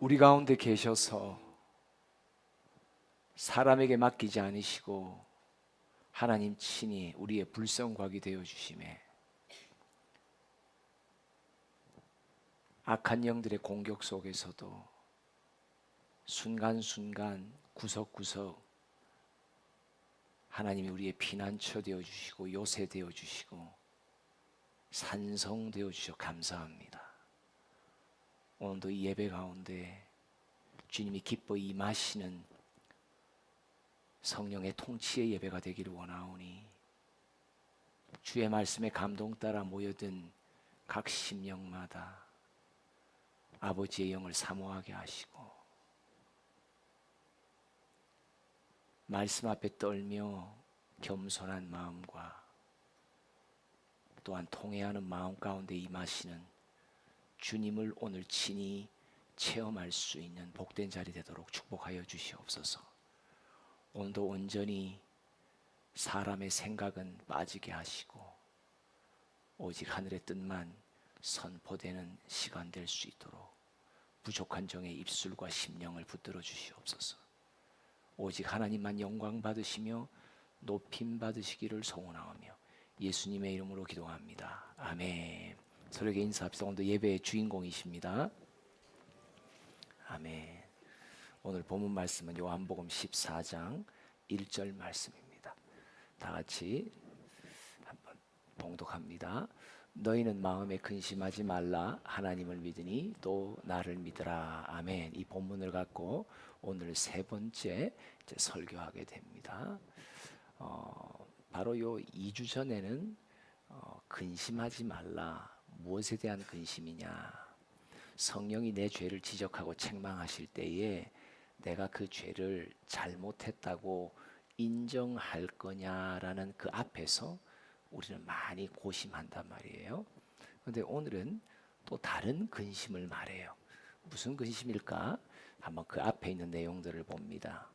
우리 가운데 계셔서 사람에게 맡기지 않으시고 하나님 친히 우리의 불성곽이 되어 주심에 악한 영들의 공격 속에서도 순간순간 구석구석 하나님이 우리의 피난처 되어 주시고 요새 되어 주시고 산성 되어 주셔 감사합니다. 오늘도 이 예배 가운데 주님이 기뻐 임하시는 성령의 통치의 예배가 되기를 원하오니 주의 말씀에 감동 따라 모여든 각 심령마다 아버지의 영을 사모하게 하시고 말씀 앞에 떨며 겸손한 마음과 또한 통회하는 마음 가운데 임하시는 주님을 오늘 친히 체험할 수 있는 복된 자리 되도록 축복하여 주시옵소서. 오늘도 온전히 사람의 생각은 빠지게 하시고 오직 하늘의 뜻만 선포되는 시간 될 수 있도록 부족한 종의 입술과 심령을 붙들어 주시옵소서. 오직 하나님만 영광 받으시며 높임 받으시기를 소원하오며 예수님의 이름으로 기도합니다. 아멘. 서로에게 인사합시다. 오늘도 예배의 주인공이십니다. 아멘. 오늘 본문 말씀은 요한복음 14장 1절 말씀입니다. 다 같이 한번 봉독합니다. 너희는 마음에 근심하지 말라. 하나님을 믿으니 또 나를 믿으라. 아멘. 이 본문을 갖고 오늘 세 번째 설교하게 됩니다. 바로 요 2주 전에는 근심하지 말라. 무엇에 대한 근심이냐? 성령이 내 죄를 지적하고 책망하실 때에 내가 그 죄를 잘못했다고 인정할 거냐라는 그 앞에서 우리는 많이 고심한단 말이에요. 그런데 오늘은 또 다른 근심을 말해요. 무슨 근심일까? 한번 그 앞에 있는 내용들을 봅니다.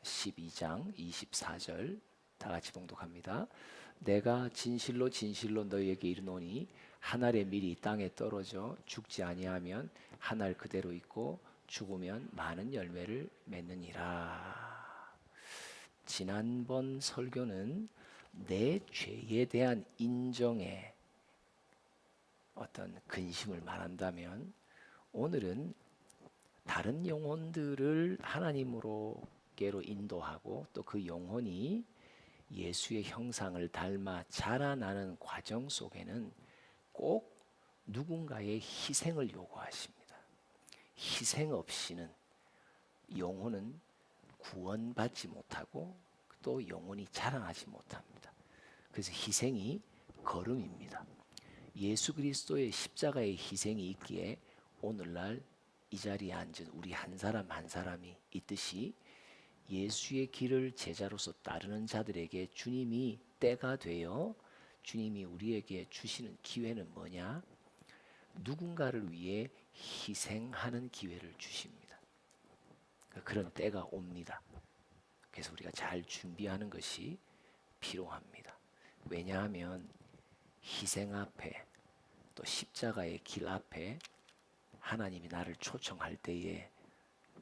12장 24절 다 같이 봉독합니다. 내가 진실로 진실로 너희에게 이르노니 한 알의 밀이 땅에 떨어져 죽지 아니하면 한 알 그대로 있고 죽으면 많은 열매를 맺느니라. 지난번 설교는 내 죄에 대한 인정의 어떤 근심을 말한다면 오늘은 다른 영혼들을 하나님으로께로 인도하고 또 그 영혼이 예수의 형상을 닮아 자라나는 과정 속에는 꼭 누군가의 희생을 요구하십니다. 희생 없이는 영혼은 구원받지 못하고 또 영혼이 자라나지 못합니다. 그래서 희생이 걸음입니다. 예수 그리스도의 십자가의 희생이 있기에 오늘날 이 자리에 앉은 우리 한 사람 한 사람이 있듯이 예수의 길을 제자로서 따르는 자들에게 주님이 때가 되어 주님이 우리에게 주시는 기회는 뭐냐? 누군가를 위해 희생하는 기회를 주십니다. 그런 때가 옵니다. 그래서 우리가 잘 준비하는 것이 필요합니다. 왜냐하면 희생 앞에 또 십자가의 길 앞에 하나님이 나를 초청할 때에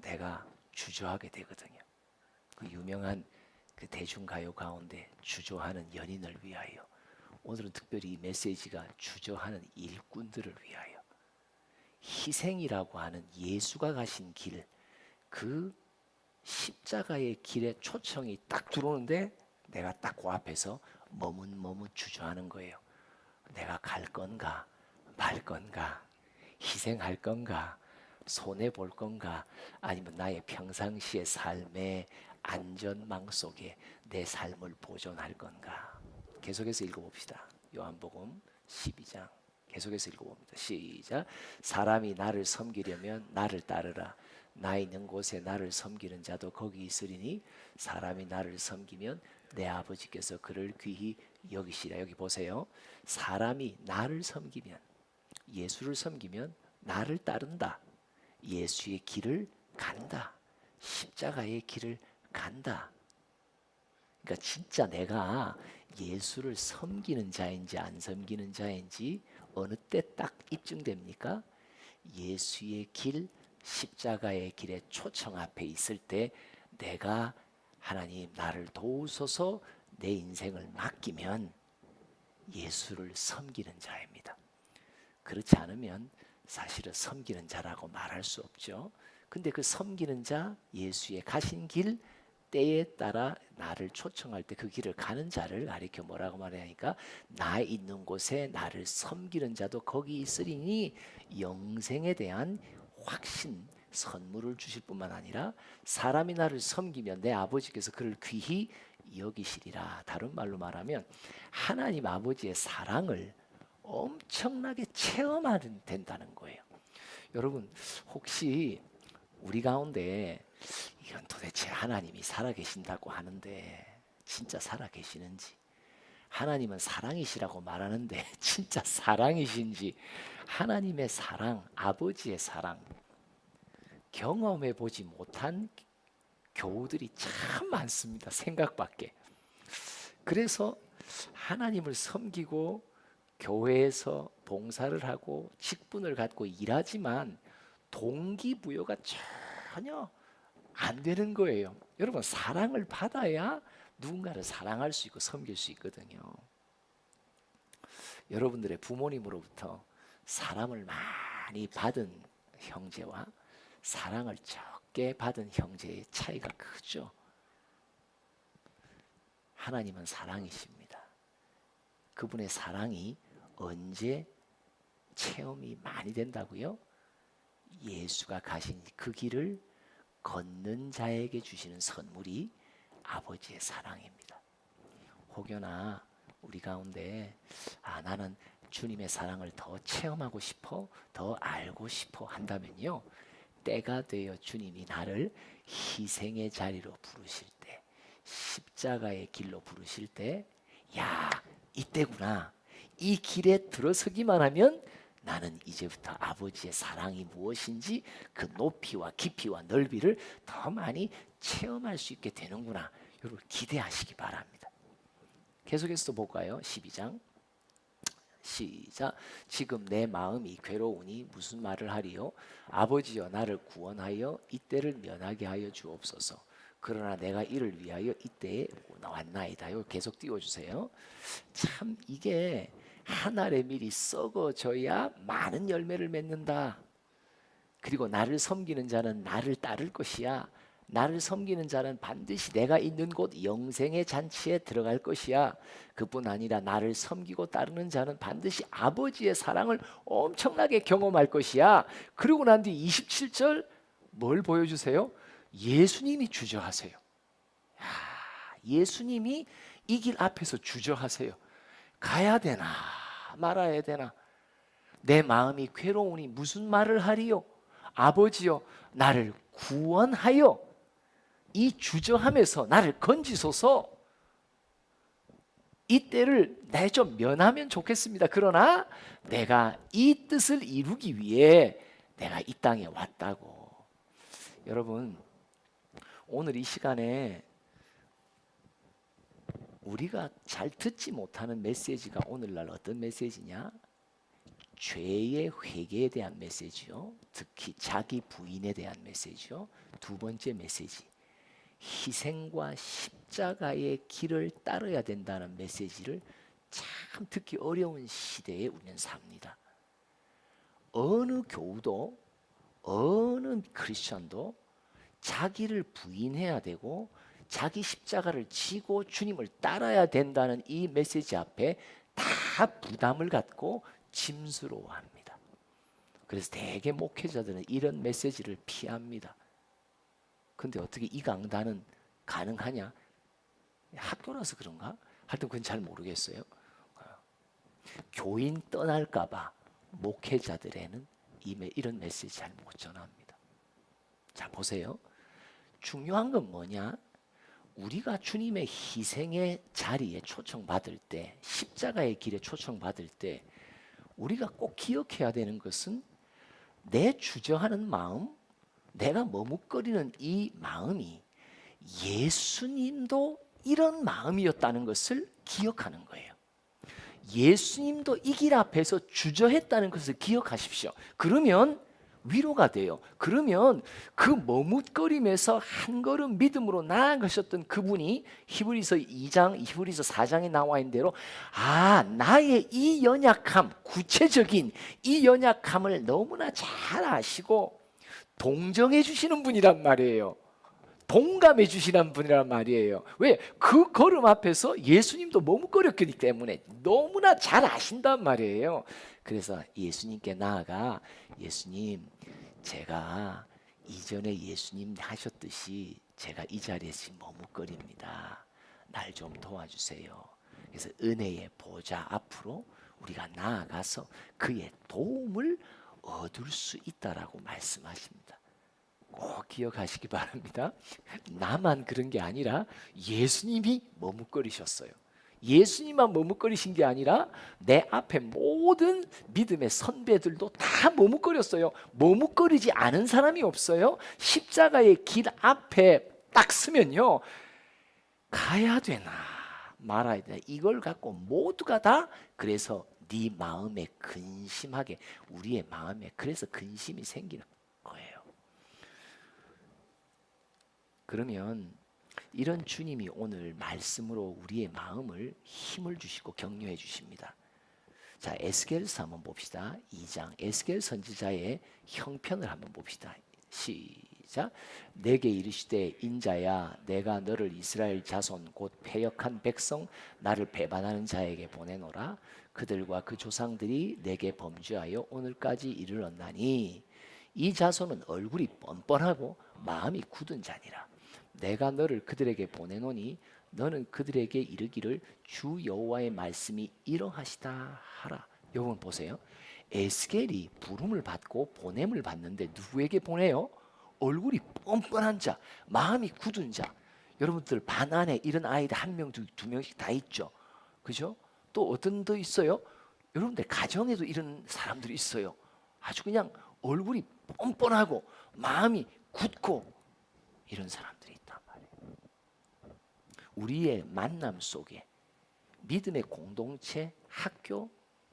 내가 주저하게 되거든요. 그 유명한 그 대중가요 가운데 주저하는 연인을 위하여, 오늘은 특별히 이 메시지가 주저하는 일꾼들을 위하여 희생이라고 하는 예수가 가신 길, 그 십자가의 길에 초청이 딱 들어오는데 내가 딱 그 앞에서 머뭇머뭇 주저하는 거예요. 내가 갈 건가 말 건가, 희생할 건가, 손해 볼 건가, 아니면 나의 평상시의 삶의 안전망 속에 내 삶을 보존할 건가. 계속해서 읽어봅시다. 요한복음 12장 계속해서 읽어봅니다. 시작. 사람이 나를 섬기려면 나를 따르라. 나 있는 곳에 나를 섬기는 자도 거기 있으리니 사람이 나를 섬기면 내 아버지께서 그를 귀히 여기시라. 여기 보세요. 사람이 나를 섬기면, 예수를 섬기면 나를 따른다. 예수의 길을 간다. 십자가의 길을 간다. 그러니까 진짜 내가 예수를 섬기는 자인지 안 섬기는 자인지 어느 때 딱 입증됩니까? 예수의 길, 십자가의 길의 초청 앞에 있을 때 내가 하나님 나를 도우소서 내 인생을 맡기면 예수를 섬기는 자입니다. 그렇지 않으면 사실은 섬기는 자라고 말할 수 없죠. 근데 그 섬기는 자, 예수의 가신 길, 때에 따라 나를 초청할 때 그 길을 가는 자를 가리켜 뭐라고 말하니까 나 있는 곳에 나를 섬기는 자도 거기 있으리니 영생에 대한 확신, 선물을 주실 뿐만 아니라 사람이 나를 섬기면 내 아버지께서 그를 귀히 여기시리라. 다른 말로 말하면 하나님 아버지의 사랑을 엄청나게 체험하는 된다는 거예요. 여러분 혹시 우리 가운데 이건 도대체 하나님이 살아계신다고 하는데 진짜 살아계시는지, 하나님은 사랑이시라고 말하는데 진짜 사랑이신지, 하나님의 사랑, 아버지의 사랑 경험해 보지 못한 교우들이 참 많습니다. 생각밖에. 그래서 하나님을 섬기고 교회에서 봉사를 하고 직분을 갖고 일하지만 동기부여가 전혀 안 되는 거예요. 여러분 사랑을 받아야 누군가를 사랑할 수 있고 섬길 수 있거든요. 여러분들의 부모님으로부터 사랑을 많이 받은 형제와 사랑을 적게 받은 형제의 차이가 크죠. 하나님은 사랑이십니다. 그분의 사랑이 언제 체험이 많이 된다고요? 예수가 가신 그 길을 걷는 자에게 주시는 선물이 아버지의 사랑입니다. 혹여나 우리 가운데 나는 주님의 사랑을 더 체험하고 싶어, 더 알고 싶어 한다면요, 때가 되어 주님이 나를 희생의 자리로 부르실 때, 십자가의 길로 부르실 때, 야, 이때구나. 이 길에 들어서기만 하면 나는 이제부터 아버지의 사랑이 무엇인지 그 높이와 깊이와 넓이를 더 많이 체험할 수 있게 되는구나. 여러분 기대하시기 바랍니다. 계속해서 또 볼까요? 12장 시작. 지금 내 마음이 괴로우니 무슨 말을 하리요? 아버지여 나를 구원하여 이때를 면하게 하여 주옵소서. 그러나 내가 이를 위하여 이때에 왔나이다요. 계속 띄워주세요. 참 이게 한 알의 밀이 썩어져야 많은 열매를 맺는다. 그리고 나를 섬기는 자는 나를 따를 것이야. 나를 섬기는 자는 반드시 내가 있는 곳 영생의 잔치에 들어갈 것이야. 그뿐 아니라 나를 섬기고 따르는 자는 반드시 아버지의 사랑을 엄청나게 경험할 것이야. 그리고 난 뒤 27절 뭘 보여주세요? 예수님이 주저하세요. 예수님이 이 길 앞에서 주저하세요. 가야 되나 말아야 되나? 내 마음이 괴로우니 무슨 말을 하리요? 아버지여 나를 구원하여 이 주저함에서 나를 건지소서. 이 때를 내 좀 면하면 좋겠습니다. 그러나 내가 이 뜻을 이루기 위해 내가 이 땅에 왔다고. 여러분 오늘 이 시간에 우리가 잘 듣지 못하는 메시지가 오늘날 어떤 메시지냐? 죄의 회개에 대한 메시지요. 특히 자기 부인에 대한 메시지요. 두 번째 메시지, 희생과 십자가의 길을 따라야 된다는 메시지를 참 듣기 어려운 시대에 우리는 삽니다. 어느 교우도 어느 크리스천도 자기를 부인해야 되고 자기 십자가를 지고 주님을 따라야 된다는 이 메시지 앞에 다 부담을 갖고 짐스러워합니다. 그래서 대개 목회자들은 이런 메시지를 피합니다. 근데 어떻게 이 강단은 가능하냐? 학교라서 그런가? 하여튼 그건 잘 모르겠어요. 교인 떠날까 봐 목회자들에는 이런 메시지 잘 못 전합니다. 자 보세요. 중요한 건 뭐냐? 우리가 주님의 희생의 자리에 초청받을 때, 십자가의 길에 초청받을 때 우리가 꼭 기억해야 되는 것은 내 주저하는 마음, 내가 머뭇거리는 이 마음이 예수님도 이런 마음이었다는 것을 기억하는 거예요. 예수님도 이 길 앞에서 주저했다는 것을 기억하십시오. 그러면 위로가 돼요. 그러면 그 머뭇거림에서 한 걸음 믿음으로 나아가셨던 그분이 히브리서 2장, 히브리서 4장에 나와 있는 대로 나의 이 연약함, 구체적인 이 연약함을 너무나 잘 아시고 동정해 주시는 분이란 말이에요. 동감해 주시는 분이란 말이에요. 왜? 그 걸음 앞에서 예수님도 머뭇거렸기 때문에 너무나 잘 아신단 말이에요. 그래서 예수님께 나아가 예수님, 제가 이전에 예수님 하셨듯이 제가 이 자리에서 머뭇거립니다. 날 좀 도와주세요. 그래서 은혜의 보좌 앞으로 우리가 나아가서 그의 도움을 얻을 수 있다라고 말씀하십니다. 꼭 기억하시기 바랍니다. 나만 그런 게 아니라 예수님이 머뭇거리셨어요. 예수님만 머뭇거리신 게 아니라 내 앞에 모든 믿음의 선배들도 다 머뭇거렸어요. 머뭇거리지 않은 사람이 없어요. 십자가의 길 앞에 딱 서면요, 가야 되나 말아야 되나 이걸 갖고 모두가 다, 그래서 네 마음에 근심하게, 우리의 마음에 그래서 근심이 생기는 거예요. 그러면 이런 주님이 오늘 말씀으로 우리의 마음을 힘을 주시고 격려해 주십니다. 자, 에스겔서 한번 봅시다. 2장 에스겔 선지자의 형편을 한번 봅시다. 시작. 내게 이르시되 인자야, 내가 너를 이스라엘 자손 곧 패역한 백성 나를 배반하는 자에게 보내노라. 그들과 그 조상들이 내게 범죄하여 오늘까지 이르렀나니 이 자손은 얼굴이 뻔뻔하고 마음이 굳은 자니라. 내가 너를 그들에게 보내노니 너는 그들에게 이르기를 주 여호와의 말씀이 이러하시다 하라. 여러분 보세요. 에스겔이 부름을 받고 보냄을 받는데 누구에게 보내요? 얼굴이 뻔뻔한 자, 마음이 굳은 자. 여러분들 반 안에 이런 아이들 한 명, 두 명씩 다 있죠. 그죠? 또 어떤 더 있어요? 여러분들 가정에도 이런 사람들이 있어요. 아주 그냥 얼굴이 뻔뻔하고 마음이 굳고 이런 사람들이 있단 말이에요. 우리의 만남 속에 믿음의 공동체, 학교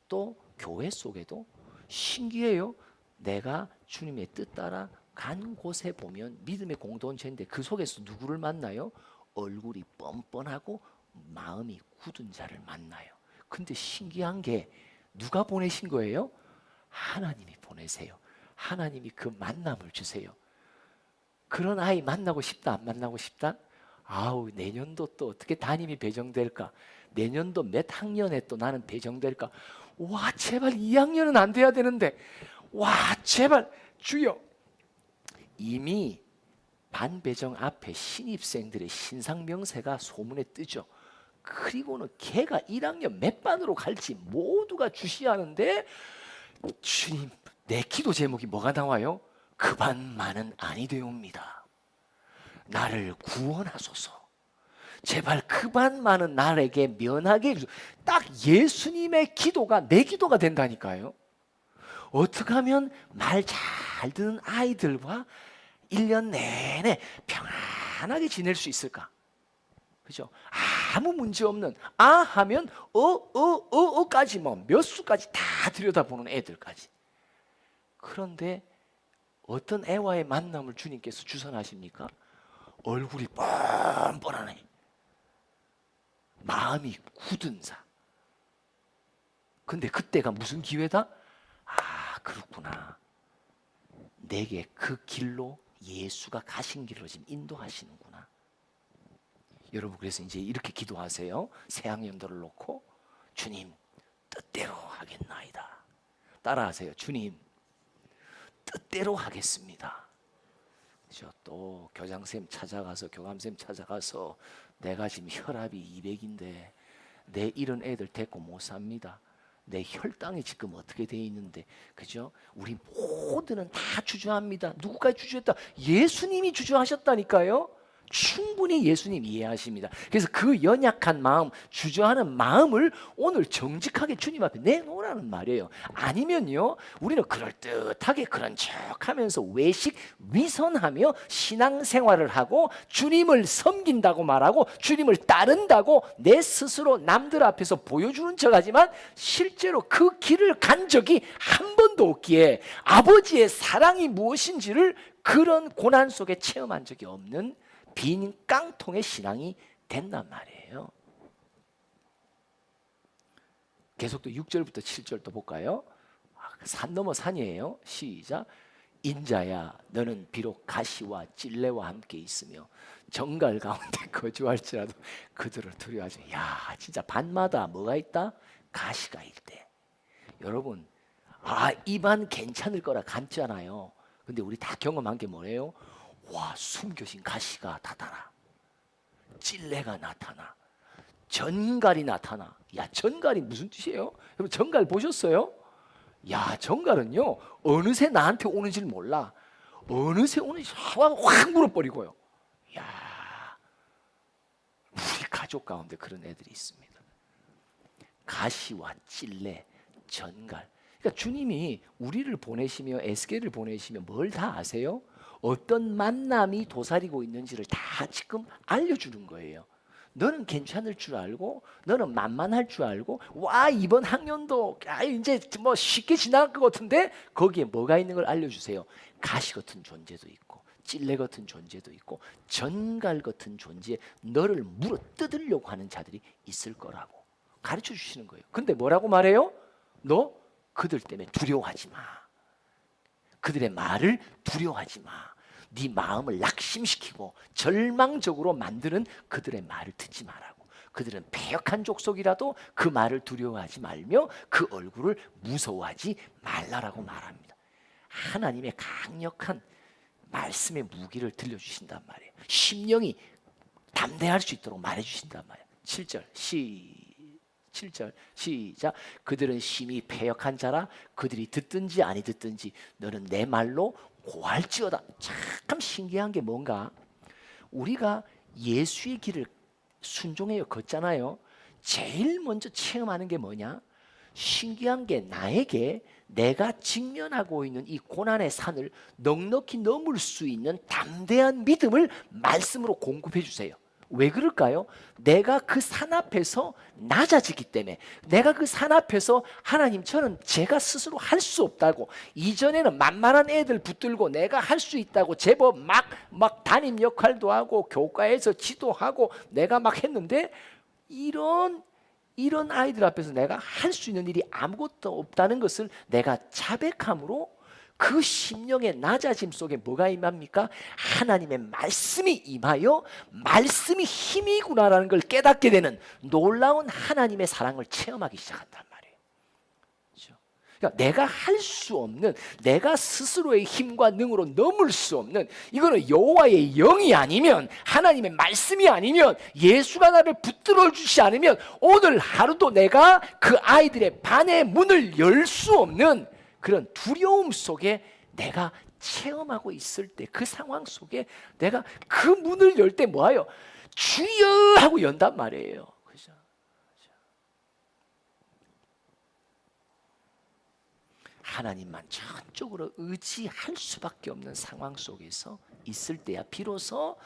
또 교회 속에도 신기해요. 내가 주님의 뜻 따라 간 곳에 보면 믿음의 공동체인데 그 속에서 누구를 만나요? 얼굴이 뻔뻔하고 마음이 굳은 자를 만나요. 근데 신기한 게 누가 보내신 거예요? 하나님이 보내세요. 하나님이 그 만남을 주세요. 그런 아이 만나고 싶다, 안 만나고 싶다? 아우, 내년도 또 어떻게 담임이 배정될까? 내년도 몇 학년에 또 나는 배정될까? 와, 제발 2학년은 안 돼야 되는데, 와, 제발 주여. 이미 반배정 앞에 신입생들의 신상 명세가 소문에 뜨죠. 그리고는 걔가 1학년 몇 반으로 갈지 모두가 주시하는데, 주님, 내 기도 제목이 뭐가 나와요? 그 반만은 아니 되옵니다. 나를 구원하소서. 제발 그 반만은 나에게 면하게 해주소서. 딱 예수님의 기도가 내 기도가 된다니까요. 어떻게 하면 말 잘 듣는 아이들과 1년 내내 평안하게 지낼 수 있을까? 그죠? 아무 문제 없는 하면 까지 뭐 몇 수까지 다 들여다보는 애들까지. 그런데 어떤 애와의 만남을 주님께서 주선하십니까? 얼굴이 뻔뻔하네. 마음이 굳은 자. 근데 그때가 무슨 기회다? 그렇구나. 내게 그 길로 예수가 가신 길로 지금 인도하시는구나. 여러분, 그래서 이제 이렇게 기도하세요. 새 학년들을 놓고 주님 뜻대로 하겠나이다. 따라하세요. 주님 뜻대로 하겠습니다. 그렇죠? 또 교장쌤 찾아가서 교감쌤 찾아가서 내가 지금 혈압이 200인데 내 이런 애들 데리고 못 삽니다. 내 혈당이 지금 어떻게 돼 있는데, 그죠? 우리 모두는 다 주저합니다. 누구까지 주저했다? 예수님이 주저하셨다니까요. 충분히 예수님 이해하십니다. 그래서 그 연약한 마음, 주저하는 마음을 오늘 정직하게 주님 앞에 내놓으라는 말이에요. 아니면요, 우리는 그럴듯하게 그런 척하면서 외식 위선하며 신앙생활을 하고 주님을 섬긴다고 말하고 주님을 따른다고 내 스스로 남들 앞에서 보여주는 척하지만 실제로 그 길을 간 적이 한 번도 없기에 아버지의 사랑이 무엇인지를 그런 고난 속에 체험한 적이 없는 빈 깡통의 신앙이 된단 말이에요. 계속 또 6절부터 7절 또 볼까요? 산 넘어 산이에요. 시작. 인자야 너는 비록 가시와 찔레와 함께 있으며 정갈 가운데 거주할지라도 그들을 두려워하지. 야, 진짜 밤마다 뭐가 있다? 가시가 있대. 여러분, 이 반 괜찮을 거라 감잖아요. 근데 우리 다 경험한 게 뭐예요? 와, 숨겨진 가시가 나타나, 찔레가 나타나, 전갈이 나타나. 야, 전갈이 무슨 뜻이에요? 여러분, 전갈 보셨어요? 야, 전갈은요 어느새 나한테 오는지를 몰라. 어느새 오는지 확 물어버리고요. 야, 우리 가족 가운데 그런 애들이 있습니다. 가시와 찔레, 전갈. 그러니까 주님이 우리를 보내시며 에스겔을 보내시며 뭘 다 아세요? 어떤 만남이 도사리고 있는지를 다 지금 알려주는 거예요. 너는 괜찮을 줄 알고, 너는 만만할 줄 알고, 와, 이번 학년도 이제 뭐 쉽게 지나갈 것 같은데 거기에 뭐가 있는 걸 알려주세요. 가시 같은 존재도 있고, 찔레 같은 존재도 있고, 전갈 같은 존재에 너를 물어 뜯으려고 하는 자들이 있을 거라고 가르쳐 주시는 거예요. 근데 뭐라고 말해요? 너 그들 때문에 두려워하지 마. 그들의 말을 두려워하지 마. 네 마음을 낙심시키고 절망적으로 만드는 그들의 말을 듣지 말라고. 그들은 패역한 족속이라도 그 말을 두려워하지 말며 그 얼굴을 무서워하지 말라라고 말합니다. 하나님의 강력한 말씀의 무기를 들려주신단 말이에요. 심령이 담대할 수 있도록 말해주신단 말이에요. 7절 7절 시작. 그들은 심히 패역한 자라. 그들이 듣든지 아니 듣든지 너는 내 말로 고할지어다. 참 신기한 게 뭔가, 우리가 예수의 길을 순종해요 걷잖아요. 제일 먼저 체험하는 게 뭐냐? 신기한 게 나에게 내가 직면하고 있는 이 고난의 산을 넉넉히 넘을 수 있는 담대한 믿음을 말씀으로 공급해 주세요. 왜 그럴까요? 내가 그 산 앞에서 낮아지기 때문에. 내가 그 산 앞에서 하나님, 저는 제가 스스로 할 수 없다고, 이전에는 만만한 애들 붙들고 내가 할 수 있다고 제법 막 담임 역할도 하고 교과에서 지도하고 내가 막 했는데, 이런 아이들 앞에서 내가 할 수 있는 일이 아무것도 없다는 것을 내가 자백함으로 그 심령의 낮아짐 속에 뭐가 임합니까? 하나님의 말씀이 임하여 말씀이 힘이구나라는 걸 깨닫게 되는 놀라운 하나님의 사랑을 체험하기 시작한단 말이에요. 그렇죠? 그러니까 내가 할 수 없는, 내가 스스로의 힘과 능으로 넘을 수 없는, 이거는 여호와의 영이 아니면, 하나님의 말씀이 아니면, 예수가 나를 붙들어 주지 않으면 오늘 하루도 내가 그 아이들의 반의 문을 열 수 없는 그런 두려움 속에 내가 체험하고 있을 때, 그 상황 속에 내가 그 문을 열 때 뭐예요? 주여 하고 연단 말이에요. 그죠? 하나님만 전적으로 의지할 수밖에 없는 상황 속에서 있을 때야 비로소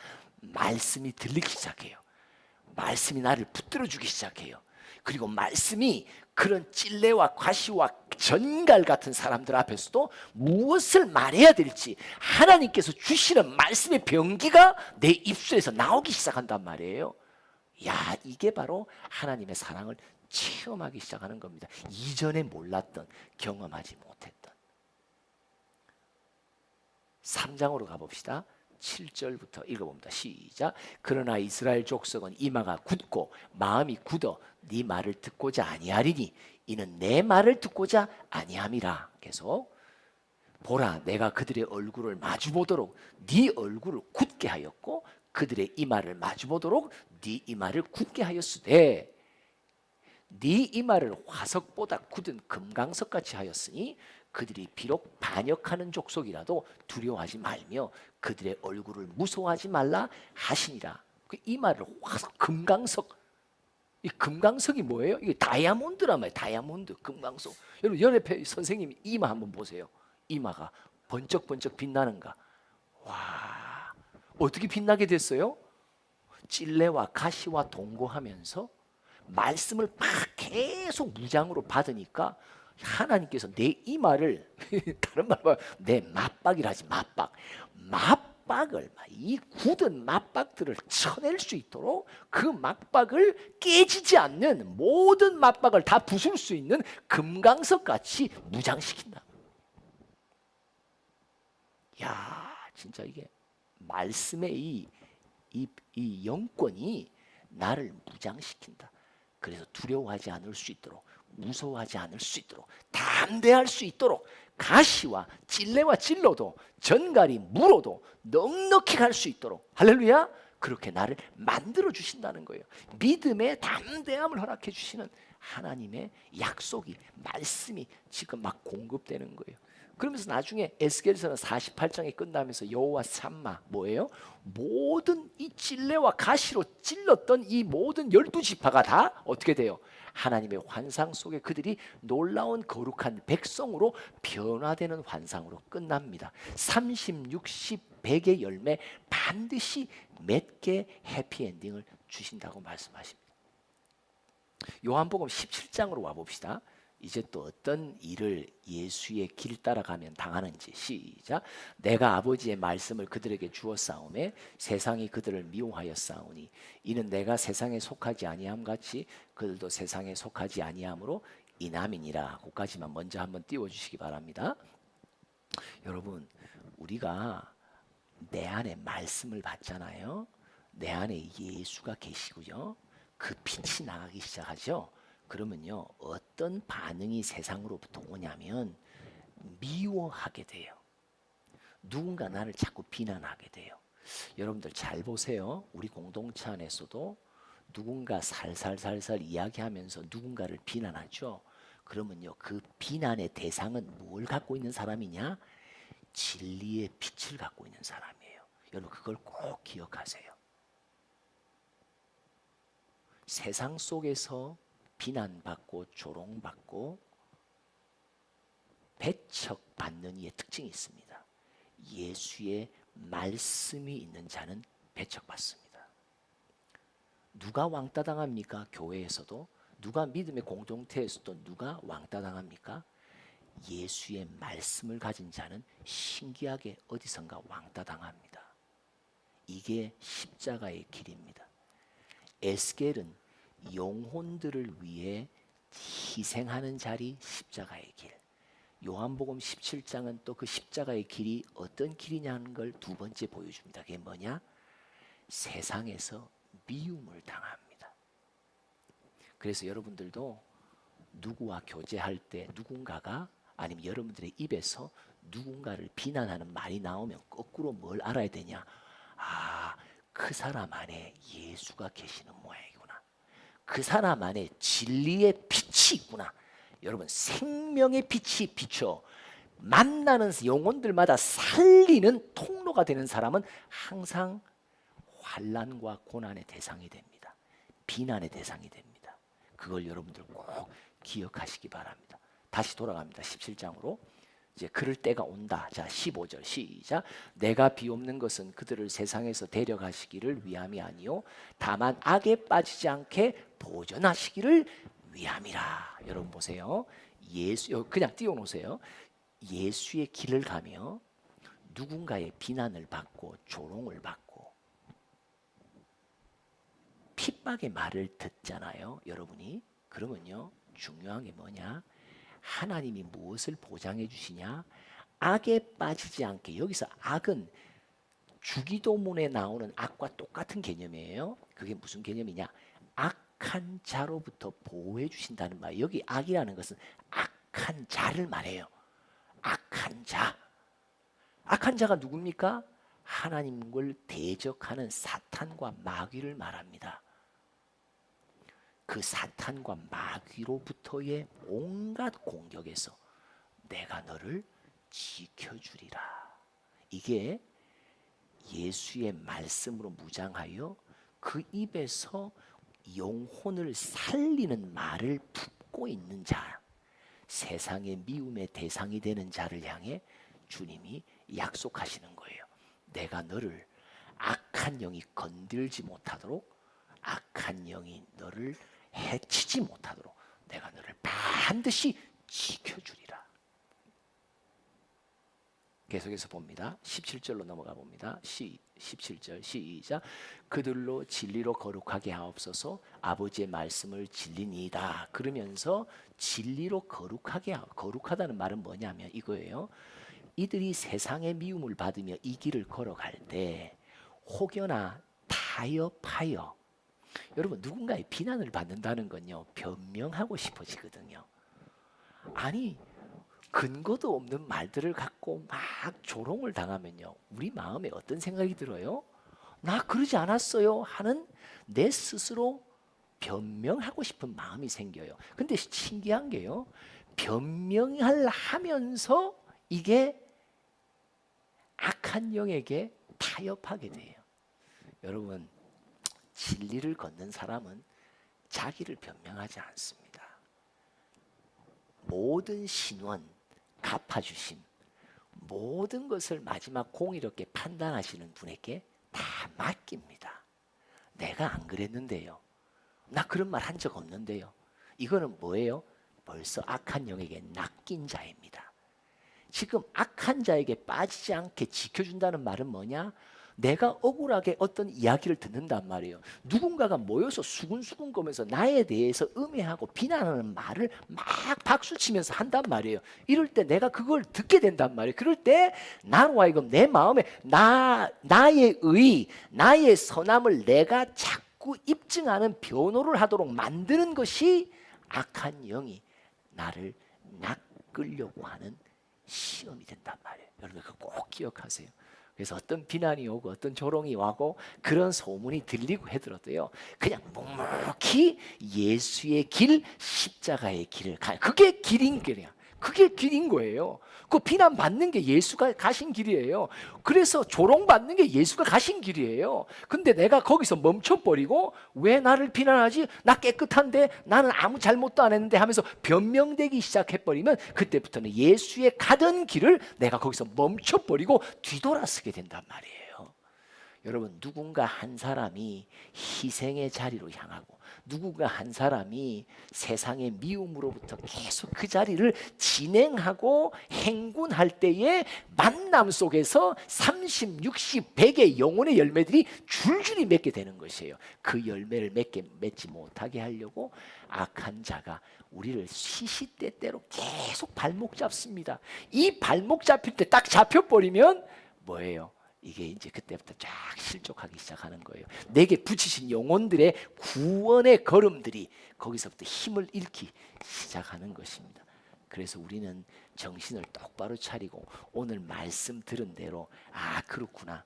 말씀이 들리기 시작해요. 말씀이 나를 붙들어주기 시작해요. 그리고 말씀이 그런 찔레와 과시와 전갈 같은 사람들 앞에서도 무엇을 말해야 될지 하나님께서 주시는 말씀의 병기가 내 입술에서 나오기 시작한단 말이에요. 야, 이게 바로 하나님의 사랑을 체험하기 시작하는 겁니다. 이전에 몰랐던, 경험하지 못했던. 3장으로 가봅시다. 7절부터 읽어봅니다. 시작. 그러나 이스라엘 족속은 이마가 굳고 마음이 굳어 네 말을 듣고자 아니하리니 이는 내 말을 듣고자 아니함이라. 계속. 보라, 내가 그들의 얼굴을 마주보도록 네 얼굴을 굳게 하였고 그들의 이마를 마주보도록 네 이마를 굳게 하였으되 네 이마를 화석보다 굳은 금강석같이 하였으니 그들이 비록 반역하는 족속이라도 두려워하지 말며 그들의 얼굴을 무서워하지 말라 하시니라. 이 말을 금강석, 이 금강석이 뭐예요? 이게 다이아몬드란 말이에요. 다이아몬드, 금강석. 여러분 옆에 선생님 이마 한번 보세요. 이마가 번쩍번쩍 빛나는가? 와, 어떻게 빛나게 됐어요? 찔레와 가시와 동거하면서 말씀을 막 계속 무장으로 받으니까 하나님께서 내 이마를 다른 말로 내 맞박이라지, 맞박을, 이 굳은 맞박들을 쳐낼 수 있도록 그 맞박을 깨지지 않는 모든 맞박을 다 부술 수 있는 금강석 같이 무장시킨다. 야, 진짜 이게 말씀의 이 영권이 나를 무장시킨다. 그래서 두려워하지 않을 수 있도록, 무서워하지 않을 수 있도록, 담대할 수 있도록 가시와 찔레와 찔러도 전갈이 물어도 넉넉히 갈 수 있도록, 할렐루야, 그렇게 나를 만들어 주신다는 거예요. 믿음의 담대함을 허락해 주시는 하나님의 약속이, 말씀이 지금 막 공급되는 거예요. 그러면서 나중에 에스겔서는 48장이 끝나면서 여호와 삼마 뭐예요? 모든 이 찔레와 가시로 찔렀던 이 모든 12지파가 다 어떻게 돼요? 하나님의 환상 속에 그들이 놀라운 거룩한 백성으로 변화되는 환상으로 끝납니다. 30, 60, 100의 열매 반드시 맺게 해피엔딩을 주신다고 말씀하십니다. 요한복음 17장으로 와봅시다. 이제 또 어떤 일을 예수의 길 따라가면 당하는지. 시작. 내가 아버지의 말씀을 그들에게 주었사오매 세상이 그들을 미워하였사오니 이는 내가 세상에 속하지 아니함 같이 그들도 세상에 속하지 아니함으로 이남이니라. 그까지만 먼저 한번 띄워주시기 바랍니다. 여러분, 우리가 내 안에 말씀을 받잖아요. 내 안에 예수가 계시고요, 그 빛이 나가기 시작하죠. 그러면요, 어떤 반응이 세상으로부터 오냐면 미워하게 돼요. 누군가 나를 자꾸 비난하게 돼요. 여러분들 잘 보세요. 우리 공동체 안에서도 누군가 살살살살 이야기하면서 누군가를 비난하죠. 그러면요, 그 비난의 대상은 뭘 갖고 있는 사람이냐? 진리의 빛을 갖고 있는 사람이에요. 여러분 그걸 꼭 기억하세요. 세상 속에서 비난받고 조롱받고 배척받는 이의 특징이 있습니다. 예수의 말씀이 있는 자는 배척받습니다. 누가 왕따 당합니까? 교회에서도. 누가 믿음의 공동체에서도 누가 왕따 당합니까? 예수의 말씀을 가진 자는 신기하게 어디선가 왕따 당합니다. 이게 십자가의 길입니다. 에스겔은 영혼들을 위해 희생하는 자리, 십자가의 길. 요한복음 17장은 또 그 십자가의 길이 어떤 길이냐는 걸 두 번째 보여줍니다. 그게 뭐냐? 세상에서 미움을 당합니다. 그래서 여러분들도 누구와 교제할 때 누군가가, 아니면 여러분들의 입에서 누군가를 비난하는 말이 나오면 거꾸로 뭘 알아야 되냐? 아, 그 사람 안에 예수가 계시는 모양이구나. 그 사람 안에 진리의 빛이 있구나. 여러분, 생명의 빛이 비춰 만나는 영혼들마다 살리는 통로가 되는 사람은 항상 환난과 고난의 대상이 됩니다. 비난의 대상이 됩니다. 그걸 여러분들 꼭 기억하시기 바랍니다. 다시 돌아갑니다. 17장으로. 이제 그럴 때가 온다. 자, 15절 시작. 내가 비옵는 것은 그들을 세상에서 데려가시기를 위함이 아니요 다만 악에 빠지지 않게 보존하시기를 위함이라. 여러분 보세요. 예수, 그냥 띄워놓으세요. 예수의 길을 가며 누군가의 비난을 받고 조롱을 받고 핍박의 말을 듣잖아요, 여러분이. 그러면요, 중요한 게 뭐냐? 하나님이 무엇을 보장해 주시냐? 악에 빠지지 않게. 여기서 악은 주기도문에 나오는 악과 똑같은 개념이에요. 그게 무슨 개념이냐? 악한 자로부터 보호해 주신다는 말. 여기 악이라는 것은 악한 자를 말해요. 악한 자. 악한 자가 누굽니까? 하나님을 대적하는 사탄과 마귀를 말합니다. 그 사탄과 마귀로부터의 온갖 공격에서 내가 너를 지켜주리라. 이게 예수의 말씀으로 무장하여 그 입에서 영혼을 살리는 말을 품고 있는 자, 세상의 미움의 대상이 되는 자를 향해 주님이 약속하시는 거예요. 내가 너를 악한 영이 건들지 못하도록, 악한 영이 너를 해치지 못하도록 내가 너를 반드시 지켜주리라. 계속해서 봅니다. 17절로 넘어가 봅니다. 17절 시작. 그들로 진리로 거룩하게 하옵소서. 아버지의 말씀을 진리니이다. 그러면서 진리로 거룩하다는 말은 뭐냐면 이거예요. 이들이 세상의 미움을 받으며 이 길을 걸어갈 때 혹여나 타협하여, 여러분 누군가의 비난을 받는다는 건요 변명하고 싶어지거든요. 아니 근거도 없는 말들을 갖고 막 조롱을 당하면요 우리 마음에 어떤 생각이 들어요? 나 그러지 않았어요 하는 내 스스로 변명하고 싶은 마음이 생겨요. 근데 신기한 게요, 변명을 하면서 이게 악한 영에게 타협하게 돼요. 여러분 진리를 걷는 사람은 자기를 변명하지 않습니다. 모든 신원, 갚아주심, 모든 것을 마지막 공의롭게 판단하시는 분에게 다 맡깁니다. 내가 안 그랬는데요, 나 그런 말 한 적 없는데요. 이거는 뭐예요? 벌써 악한 영에게 낚인 자입니다. 지금 악한 자에게 빠지지 않게 지켜준다는 말은 뭐냐? 내가 억울하게 어떤 이야기를 듣는단 말이에요. 누군가가 모여서 수근수근 거면서 나에 대해서 음해하고 비난하는 말을 막 박수치면서 한단 말이에요. 이럴 때 내가 그걸 듣게 된단 말이에요. 그럴 때 나로 하여금 내 마음에 나의 의, 나의 선함을 내가 자꾸 입증하는 변호를 하도록 만드는 것이 악한 영이 나를 낚으려고 하는 시험이 된단 말이에요. 여러분 그거 꼭 기억하세요. 그래서 어떤 비난이 오고 어떤 조롱이 와고 그런 소문이 들리고 하더라도요 그냥 묵묵히 예수의 길, 십자가의 길을 가요. 그게 길인 거야. 그게 길인 거예요. 그 비난받는 게 예수가 가신 길이에요. 그래서 조롱받는 게 예수가 가신 길이에요. 근데 내가 거기서 멈춰버리고 왜 나를 비난하지? 나 깨끗한데, 나는 아무 잘못도 안 했는데 하면서 변명되기 시작해버리면 그때부터는 예수의 가던 길을 내가 거기서 멈춰버리고 뒤돌아서게 된단 말이에요. 여러분 누군가 한 사람이 희생의 자리로 향하고 누군가 한 사람이 세상의 미움으로부터 계속 그 자리를 진행하고 행군할 때에 만남 속에서 30, 60, 100의 영혼의 열매들이 줄줄이 맺게 되는 것이에요. 그 열매를 맺지 못하게 하려고 악한 자가 우리를 시시때때로 계속 발목 잡습니다. 이 발목 잡힐 때 딱 잡혀버리면 뭐예요? 이게 이제 그때부터 쫙 실족하기 시작하는 거예요. 내게 붙이신 영혼들의 구원의 걸음들이 거기서부터 힘을 잃기 시작하는 것입니다. 그래서 우리는 정신을 똑바로 차리고 오늘 말씀 들은 대로 아 그렇구나,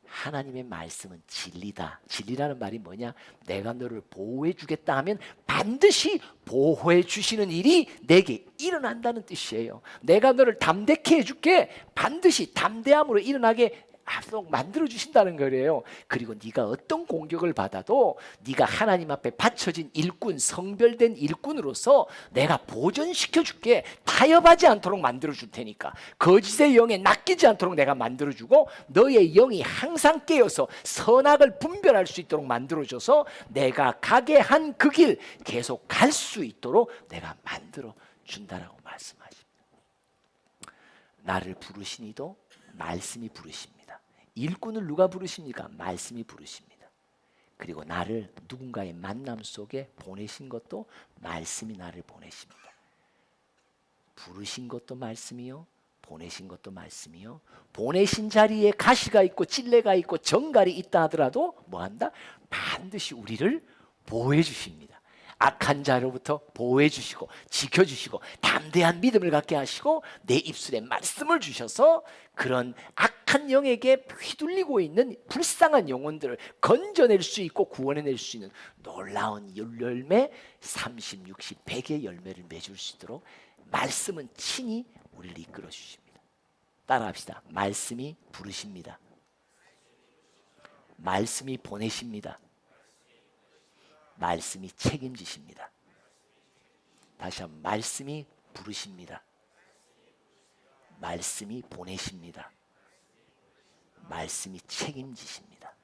하나님의 말씀은 진리다. 진리라는 말이 뭐냐? 내가 너를 보호해 주겠다 하면 반드시 보호해 주시는 일이 내게 일어난다는 뜻이에요. 내가 너를 담대케 해줄게, 반드시 담대함으로 일어나게 하도록 만들어 주신다는 거예요. 그리고 네가 어떤 공격을 받아도 네가 하나님 앞에 바쳐진 일꾼, 성별된 일꾼으로서 내가 보존시켜 줄게. 타협하지 않도록 만들어 줄 테니까. 거짓의 영에 낚이지 않도록 내가 만들어 주고 너의 영이 항상 깨어서 선악을 분별할 수 있도록 만들어 줘서 내가 가게 한 그 길 계속 갈 수 있도록 내가 만들어 준다라고 말씀하십니다. 나를 부르신 이도 말씀이 부르십니다. 일꾼을 누가 부르십니까? 말씀이 부르십니다. 그리고 나를 누군가의 만남 속에 보내신 것도 말씀이 나를 보내십니다. 부르신 것도 말씀이요, 보내신 것도 말씀이요. 보내신 자리에 가시가 있고 찔레가 있고 정갈이 있다 하더라도 뭐한다? 반드시 우리를 보호해 주십니다. 악한 자로부터 보호해 주시고 지켜주시고 담대한 믿음을 갖게 하시고 내 입술에 말씀을 주셔서 그런 악한 영에게 휘둘리고 있는 불쌍한 영혼들을 건져낼 수 있고 구원해낼 수 있는 놀라운 열매, 30, 60, 100의 열매를 맺을 수 있도록 말씀은 친히 우리를 이끌어 주십니다. 따라합시다. 말씀이 부르십니다. 말씀이 보내십니다. 말씀이 책임지십니다. 다시 한번 말씀이 부르십니다. 말씀이 보내십니다. 말씀이 책임지십니다.